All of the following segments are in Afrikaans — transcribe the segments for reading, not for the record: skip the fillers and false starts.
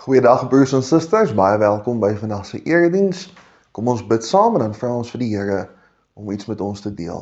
Goeiedag broers en susters, baie welkom by vandag se erediens. Kom ons bid saam en dan vra ons vir die Here om iets met ons te deel.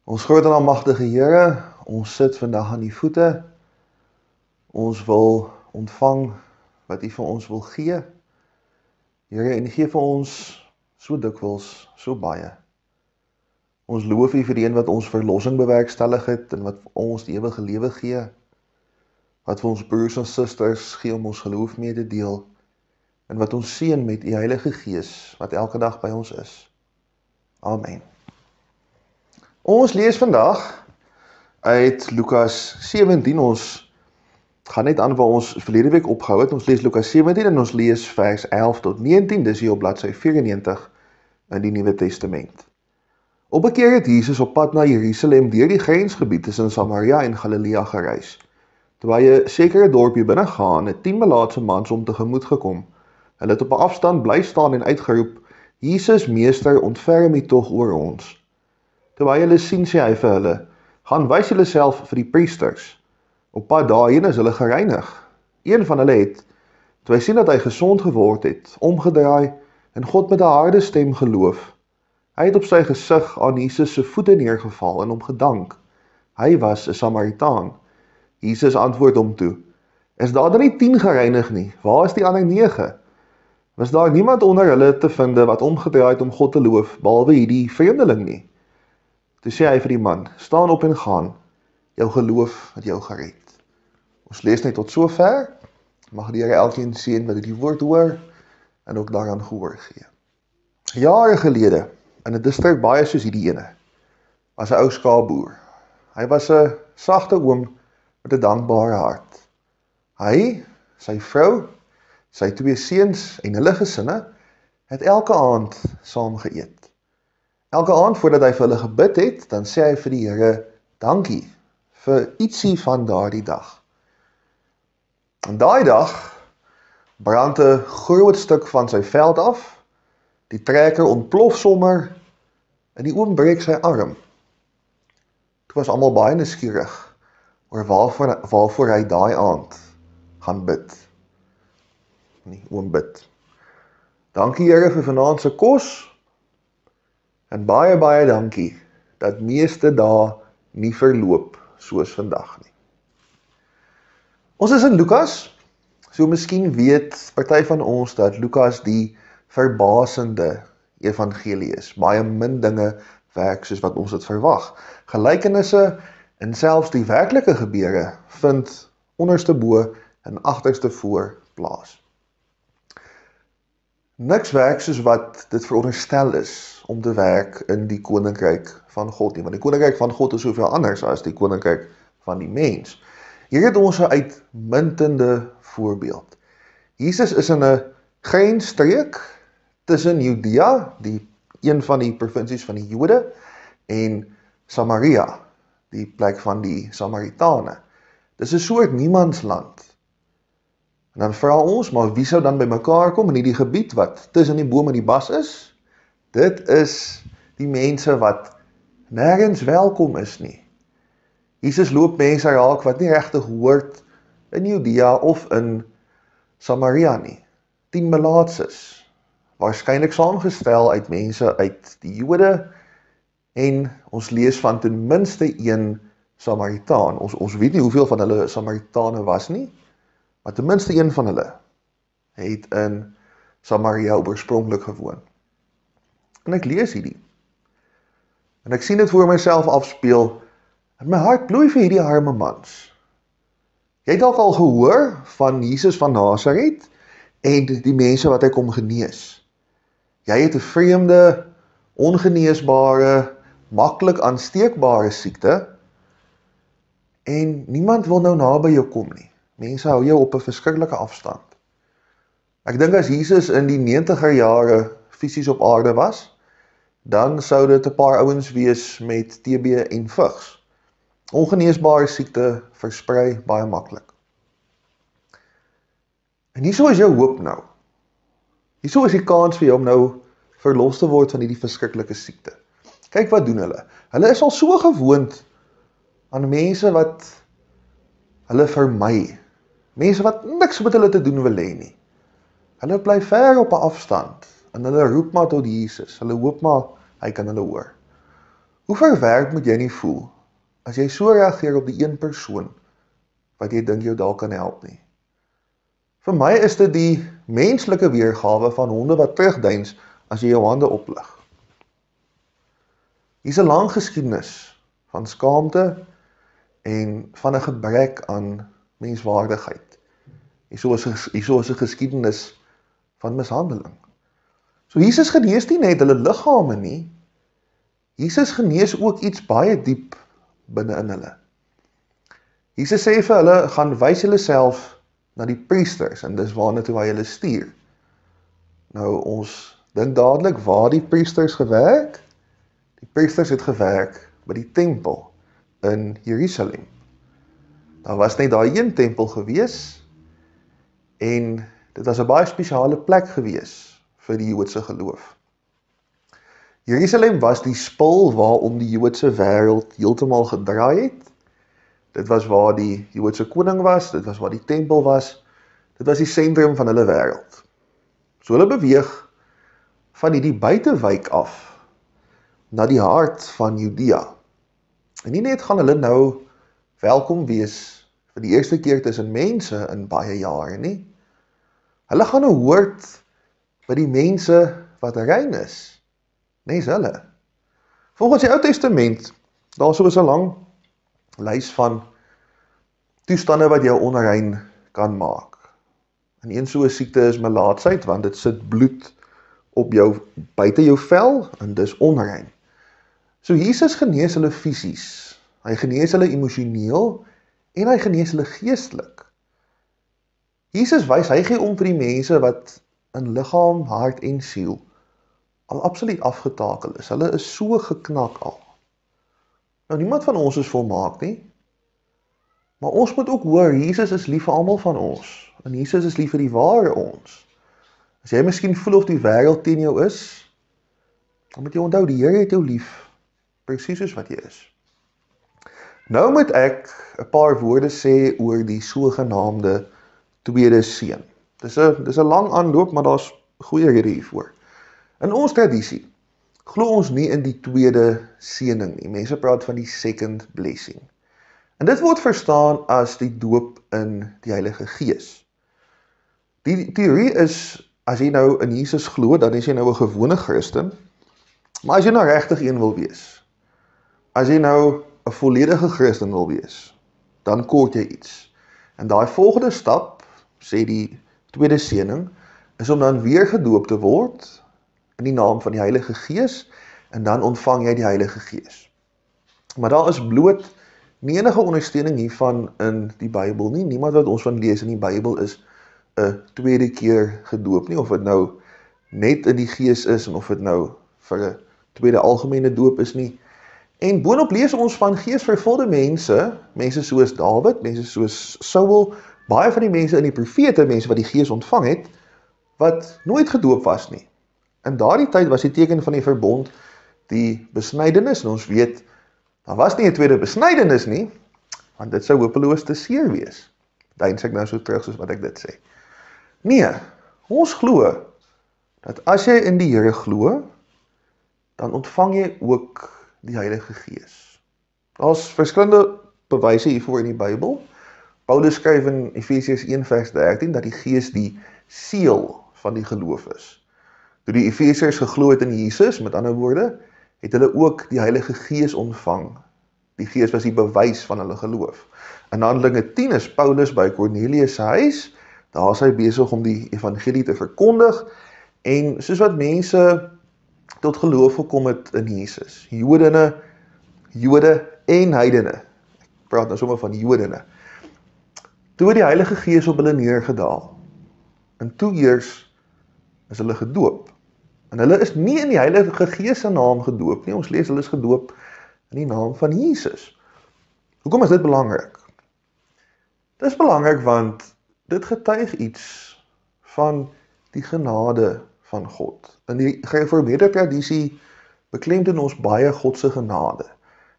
Ons groot en almagtige Here, ons sit vandag aan die voete. Ons wil ontvang wat U vir ons wil gee. Here, en U gee vir ons so dikwels, so baie. Ons loof U vir die een wat ons verlossing bewerkstellig het en wat ons die ewige lewe gee. Wat vir ons broers en susters gee om ons geloof mee te deel, en wat ons seën met U Heilige Gees, wat elke dag by ons is. Amen. Ons lees vandag uit Lukas 17, ons gaan net aan waar ons verlede week opgehou het. Ons lees Lukas 17 en ons lees vers 11 tot 19, dis hier op bladsy 94 in die Nuwe Testament. Op 'n keer het Jesus op pad na Jerusalem deur die grensgebied tussen Samaria en Galilea gereis. Toe hy 'n sekere dorpie binnegaan, het 10 melaatse mans hom tegemoet gekom. Hulle het op 'n afstand bly staan en uitgeroep: "Jesus, Meester, ontferm U tog oor ons." Toe hy hulle sien, sê hy vir hulle: "Gaan wys julleself vir die priesters." Op pad daarheen is hulle gereinig. Een van hulle het, toe hy sien dat hy gesond geword het, omgedraai en God met 'n harde stem geloof. Hy het op sy gesig aan Jesus se voete neergeval en hom gedank. Hy was 'n Samaritaan. Jesus antwoord hom toe: "Is daar dan nie 10 gereinig nie? Waar is die ander 9? Was daar niemand onder hulle te vind wat omgedraai het om God te loof, behalwe hierdie vreemdeling nie?" Toe sê hy vir die man: "Staan op en gaan. Jou geloof het jou gered." Ons lees net tot sover. Mag die Here elkeen seën wat die woord hoor en ook daaraan gehoor gee. Jare gelede, in 'n distrik baie soos hierdie ene, was 'n ou skaapboer. Hy was 'n sagte oom met 'n dankbare hart. Hy, sy vrou, sy 2 seuns en hulle gesinne het elke aand saam geëet. Elke aand voordat hy vir hulle gebid het, dan sê hy vir die Here dankie vir ietsie van daardie dag. En daai dag brand 'n groot stuk van sy veld af, die trekker ontplof sommer en die oom breek sy arm. Toe was almal baie nuuskierig oor waarvoor hy daai aand gaan bid. Die oom bid: "Dankie Here vir vanaand se kos, en baie dankie dat meeste dae nie verloop soos vandag nie." Ons is in Lukas, so miskien weet party van ons dat Lukas die verbasende evangelie is. Baie min dinge werk soos wat ons het verwag. Gelykenisse en selfs die werklike gebeure vind onderste bo en agterste voor plaas. Niks werk soos wat dit veronderstel is om te werk in die koninkryk van God nie, want die koninkryk van God is soveel anders as die koninkryk van die mens. Hier het ons 'n uitmuntende voorbeeld. Jesus is in 'n grensstreek tussen Judea, een van die provinsies van die Jode, en Samaria, die plek van die Samaritane. Dis 'n soort niemandsland. En dan vra ons, maar wie sou dan by mekaar kom in hierdie gebied wat tussen die boom en die bas is? Dit is die mense wat nêrens welkom is nie. Jesus loop mense raak wat nie regtig hoort in Judea of in Samaria nie. 10 melaatses, waarskynlik saamgestel uit mense uit die Jode, en ons lees van ten minste 1 Samaritaan. Ons weet nie hoeveel van hulle Samaritane was nie, maar ten minste 1 van hulle het in Samaria oorspronklik gewoon. En ek lees hierdie, en ek sien dit voor myself afspeel, en my hart bloei vir hierdie arme mans. Jy het al gehoor van Jesus van Nasaret en die mense wat hy kom genees. Jy het 'n vreemde, ongeneesbare, maklik aansteekbare siekte, en niemand wil nou naby jou kom nie. Mense hou jou op 'n verskriklike afstand. Ek dink as Jesus in die 90er jare fisies op aarde was, dan sou dit 'n paar ouens wees met TB en vigs. Ongeneesbare siekte versprei baie maklik. En hierso is jou hoop nou. Hierso is die kans vir jou om nou verlos te word van hierdie verskriklike siekte. Kyk wat doen hulle. Hulle is al so gewoond aan mense wat hulle vermy. Mense wat niks met hulle te doen wil hê nie. Hulle bly ver op 'n afstand en hulle roep maar tot Jesus. Hulle hoop maar hy kan hulle hoor. Hoe verwerk moet jy nie voel as jy so reageer op die een persoon wat jy dink jou dalk kan help nie? Vir my is dit die menslike weergawe van honde wat terugdeins as jy jou hande oplig. Hier's 'n lang geskiedenis van skaamte en van 'n gebrek aan menswaardigheid. Hierso is 'n geskiedenis van mishandeling. So Jesus genees nie net hulle liggame nie, Jesus genees ook iets baie diep binne in hulle. Jesus sê vir hulle, gaan wys julle self na die priesters, en dis waarna toe hy hulle stuur. Nou, ons dink dadelik waar die priesters gewerk. Die priesters het gewerk by die tempel in Jerusalem. Daar was net daai een tempel gewees, en dit was 'n baie spesiale plek gewees vir die Joodse geloof. Jerusalem was die spil waarom die Joodse wêreld heeltemal gedraai het. Dit was waar die Joodse koning was, dit was waar die tempel was, dit was die sentrum van hulle wêreld. So hulle beweeg van hierdie buitewyk af na die hart van Judea. En nie net gaan hulle nou welkom wees vir die eerste keer tussen mense in baie jare nie. Hulle gaan nou hoort by die mense wat rein is, nes hulle. Volgens die Ou Testament, daar so is 'n lang lys van toestande wat jou onrein kan maak. En een so 'n siekte is melaatsheid, want dit sit bloed op jou, buite jou vel, en dis onrein. So Jesus genees hulle fisies, hy genees hulle emosioneel, en hy genees hulle geestelik. Jesus wys, hy gee om vir die mense wat in liggaam, hart en siel al absoluut afgetakel is. Hulle is so geknak al. Nou, niemand van ons is volmaak nie, maar ons moet ook hoor, Jesus is lief vir almal van ons, en Jesus is lief vir die ware ons. As jy miskien voel of die wêreld teen jou is, dan moet jy onthou, die Here het jou lief, presies soos wat jy is. Nou moet ek 'n paar woorde sê oor die sogenaamde tweede seën. Dis 'n lang aanloop, maar daar's goeie rede hiervoor. In ons tradisie glo ons nie in die tweede seëning nie. Mense praat van die second blessing. En dit word verstaan as die doop in die Heilige Gees. Die teorie is, as jy nou in Jesus glo, dan is jy nou 'n gewone Christen, maar as jy nou regtig een wil wees, as jy nou 'n volledige Christen wil wees, dan kort jy iets. En daai volgende stap, sê die tweede seëning, is om dan weer gedoop te word in die naam van die Heilige Gees, en dan ontvang jy die Heilige Gees. Maar daar is bloot nie enige ondersteuning hiervan in die Bybel nie. Niemand wat ons van lees in die Bybel is 'n tweede keer gedoop nie, of dit nou net in die Gees is, en of dit nou vir 'n tweede algemene doop is nie. En boonop lees ons van geesvervulde mense soos Dawid, mense soos Saul, baie van die mense in die profete, mense wat die Gees ontvang het, wat nooit gedoop was nie. In daardie tyd was die teken van die verbond die besnydenis, en ons weet, daar was nie 'n tweede besnydenis nie, want dit sou hopeloos te seer wees. Deins ek nou so terug soos wat ek dit sê. Nee, ons glo dat as jy in die Here glo, dan ontvang jy ook die Heilige Gees. Daar's verskillende bewyse hiervoor in die Bybel. Paulus skryf in Efesiërs 1 vers 13 dat die Gees die seël van die geloof is. Toe die Efesiërs geglo het in Jesus, met ander woorde, het hulle ook die Heilige Gees ontvang. Die Gees was die bewys van hulle geloof. In Handelinge 10 is Paulus by Kornelius se huis, daar is hy besig om die evangelie te verkondig, en soos wat mense tot geloof gekom het in Jesus, Jode en heidene, ek praat nou sommer van Jodene, toe het die Heilige Gees op hulle neergedaal, en toe eers is hulle gedoop. En hulle is nie in die Heilige Gees se naam gedoop nie, ons lees hulle is gedoop in die naam van Jesus. Hoekom is dit belangrik? Dit is belangrik want dit getuig iets van die genade van God. In die gereformeerde tradisie beklemtoon ons baie God se genade.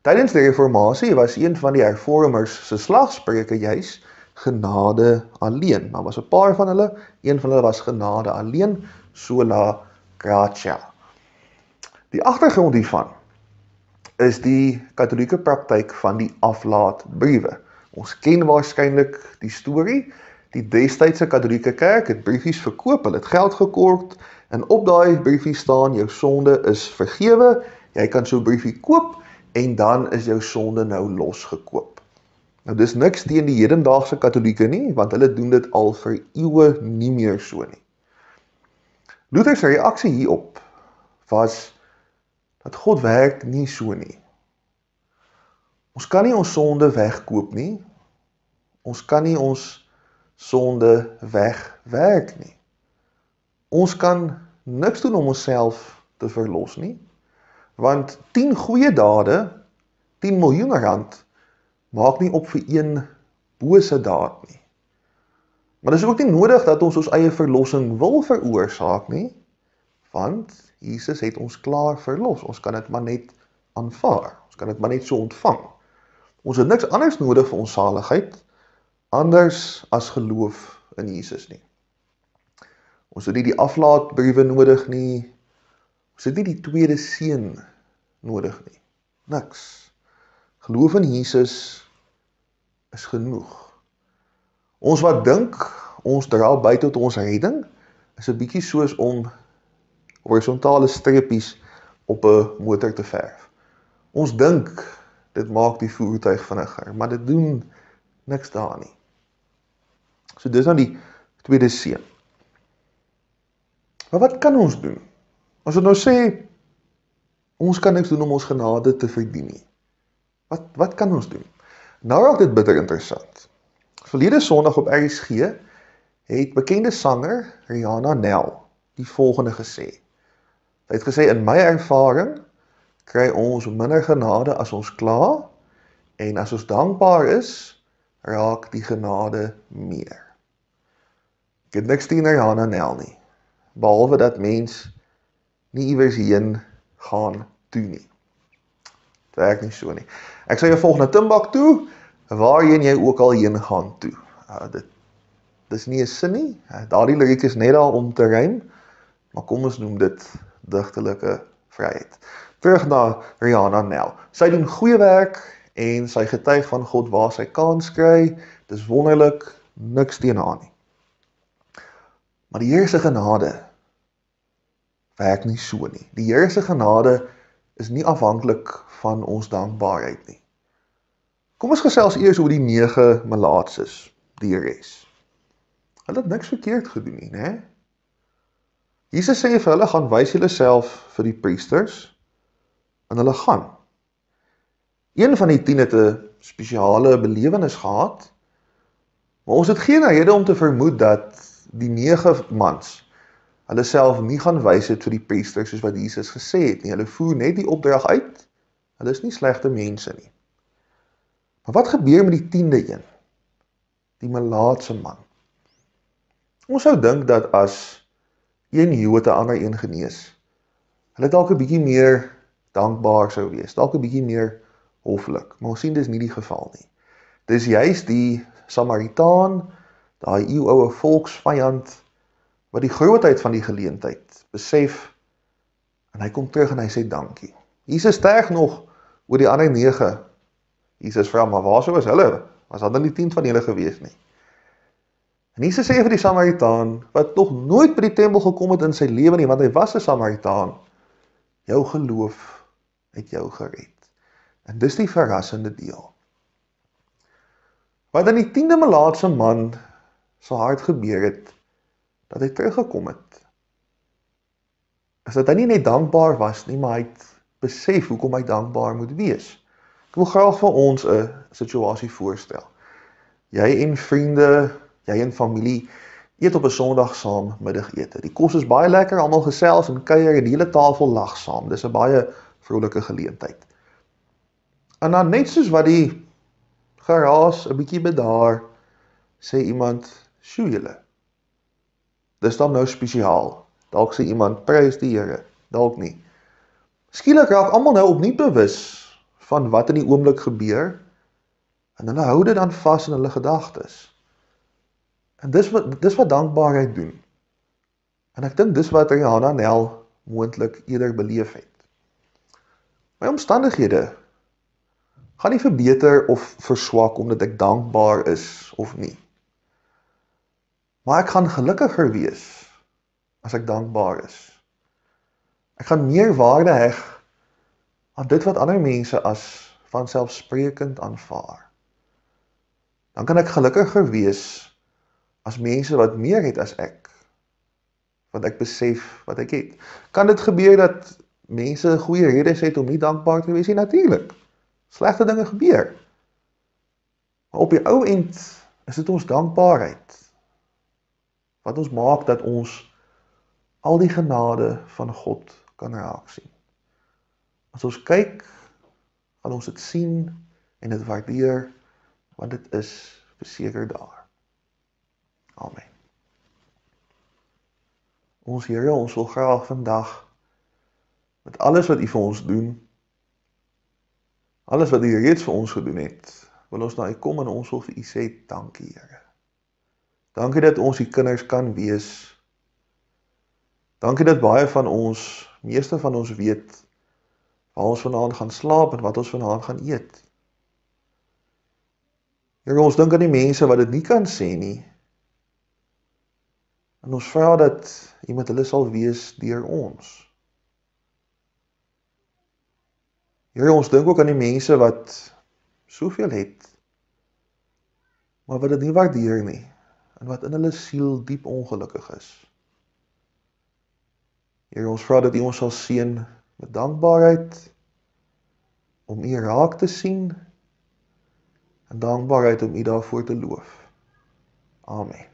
Tydens die reformatie was een van die hervormers se slagspreuke juis genade alleen. Daar was 'n paar van hulle, een van hulle was genade alleen, sola gratia. Die agtergrond hiervan is die katholieke praktyk van die aflaatbriewe. Ons ken waarskynlik die storie. Die destydse katholieke kerk het briefies verkoop, hulle het geld gekort, en op daai briefie staan, jou sonde is vergewe, jy kan so 'n briefie koop, en dan is jou sonde nou losgekoop. Nou dis niks teen die hedendaagse katholieke nie, want hulle doen dit al vir eeue nie meer so nie. Luther se reaksie hierop was dat God werk nie so nie. Ons kan nie ons sonde wegkoop nie. Ons kan nie ons sonde wegwerk nie. Ons kan niks doen om onsself te verlos nie, want 10 goeie dade, 10 miljoen rand, maak nie op vir een bose daad nie. Maar dis ook nie nodig dat ons eie verlossing wil veroorsaak nie, want Jesus het ons klaar verlos. Ons kan dit maar net aanvaar. Ons kan dit maar net so ontvang. Ons het niks anders nodig vir ons saligheid, anders as geloof in Jesus nie. Ons het nie die aflaatbriewe nodig nie. Ons het nie die tweede seun nodig nie. Niks. Geloof in Jesus is genoeg. Ons wat dink, ons dra by tot ons redding, is 'n bietjie soos om horisontale streepies op 'n motor te verf. Ons dink, dit maak die voertuig vinniger, maar dit doen niks daar nie. So dis nou die tweede seun. Maar wat kan ons doen? As ons nou sê, ons kan niks doen om ons genade te verdien nie. Wat kan ons doen? Nou raak dit bitter interessant. Verlede Sondag op RSG het bekende sanger Rihanna Nel die volgende gesê. Sy het gesê, in my ervaring kry ons minder genade as ons kla, en as ons dankbaar is, raak die genade meer. Ek het niks teen Rihanna Nel nie, behalwe dat mens nie iewers heen gaan toe nie. Het werk nie so nie. Ek sal jou volg na Timbuktu, waarheen jy ook al heen gaan toe. Dis nie 'n sin nie, daardie liriek is net daar om te rym, maar kom ons noem dit digtelike vryheid. Terug na Rihanna Nel. Sy doen goeie werk, en sy getuig van God waar sy kans kry, dis wonderlik, niks teen haar nie. Maar die Here se genade werk nie so nie. Die Here se genade is nie afhanklik van ons dankbaarheid nie. Kom ons gesels eers oor die 9 melaatses, die res. Hulle het niks verkeerd gedoen nie, né? Jesus sê vir hulle, gaan wys julle self vir die priesters, en hulle gaan. Een van die 10 het 'n spesiale belewenis gehad, maar ons het geen rede om te vermoed dat die 9 mans hulle self nie gaan wys het vir die priesters soos wat Jesus gesê het nie. Hulle voer net die opdrag uit, hulle is nie slegte mense nie. Maar wat gebeur met die 10de een? Die melaatse man. Ons sou dink dat as een Jood 'n ander een genees, hulle dalk 'n bietjie meer dankbaar sou wees, dalk 'n bietjie meer hoflik, maar ons sien dis nie die geval nie. Dis juist die Samaritaan, daai eeuoue volksvyand, wat die grootheid van die geleentheid besef, en hy kom terug en hy sê dankie. Jesus sterg nog oor die ander 9. Jesus vra, maar waar sou was hulle? Was dat dan nie 10 van julle gewees nie? En Jesus sê vir die Samaritaan, wat nog nooit by die tempel gekom het in sy lewe nie, want hy was 'n Samaritaan, jou geloof het jou gered. En dis die verrassende deel. Wat in die 10de melaatse man sy hart gebeur het, dat hy teruggekom het, is dat hy nie net dankbaar was nie, maar hy het besef hoekom hy dankbaar moet wees. Ek wil graag vir ons 'n situasie voorstel. Jy en vriende, jy en familie, eet op 'n Sondag saam middagete. Die kos is baie lekker, almal gesels en kuier en die hele tafel lag saam. Dis 'n baie vrolike geleentheid. En dan net soos wat die geraas 'n bietjie bedaar, sê iemand, "Sjoe julle. Dis dan nou spesiaal." Dalk sê iemand, "Prys die Here." Dalk nie. Skielik raak almal nou opnuut bewus van wat in die oomblik gebeur, en hulle hou dit dan vas in hulle gedagtes. En dis wat dankbaarheid doen. En ek dink dis wat Rihanna Nel moontlik eerder beleef het. My omstandighede gaan nie verbeter of verswak omdat ek dankbaar is of nie. Maar ek gaan gelukkiger wees as ek dankbaar is. Ek gaan meer waarde heg aan dit wat ander mense as vanselfsprekend aanvaar. Dan kan ek gelukkiger wees as mense wat meer het as ek, want ek besef wat ek het. Kan dit gebeur dat mense goeie redes het om nie dankbaar te wees nie? Natuurlik. Slegte dinge gebeur. Maar op die ou end is dit ons dankbaarheid wat ons maak dat ons al die genade van God kan raak sien. As ons kyk, gaan ons dit sien en dit waardeer, want dit is verseker daar. Amen. Ons Here, ons wil graag vandag met alles wat U vir ons doen, alles wat U reeds vir ons gedoen het, wil ons na U kom en ons wil vir U sê, dankie Here. Dankie dat ons U kinders kan wees. Dankie dat baie van ons, meeste van ons weet, waar ons vanaand gaan slaap en wat ons vanaand gaan eet. Here, ons dink aan die mense wat dit nie kan sê nie. En ons vra dat U met hulle sal wees deur ons. Here, ons dink ook aan die mense wat soveel het, maar wat dit nie waardeer nie, en wat in hulle siel diep ongelukkig is. Here, ons vra dat U ons sal seën met dankbaarheid, om U raak te sien, en dankbaarheid om U daarvoor te loof. Amen.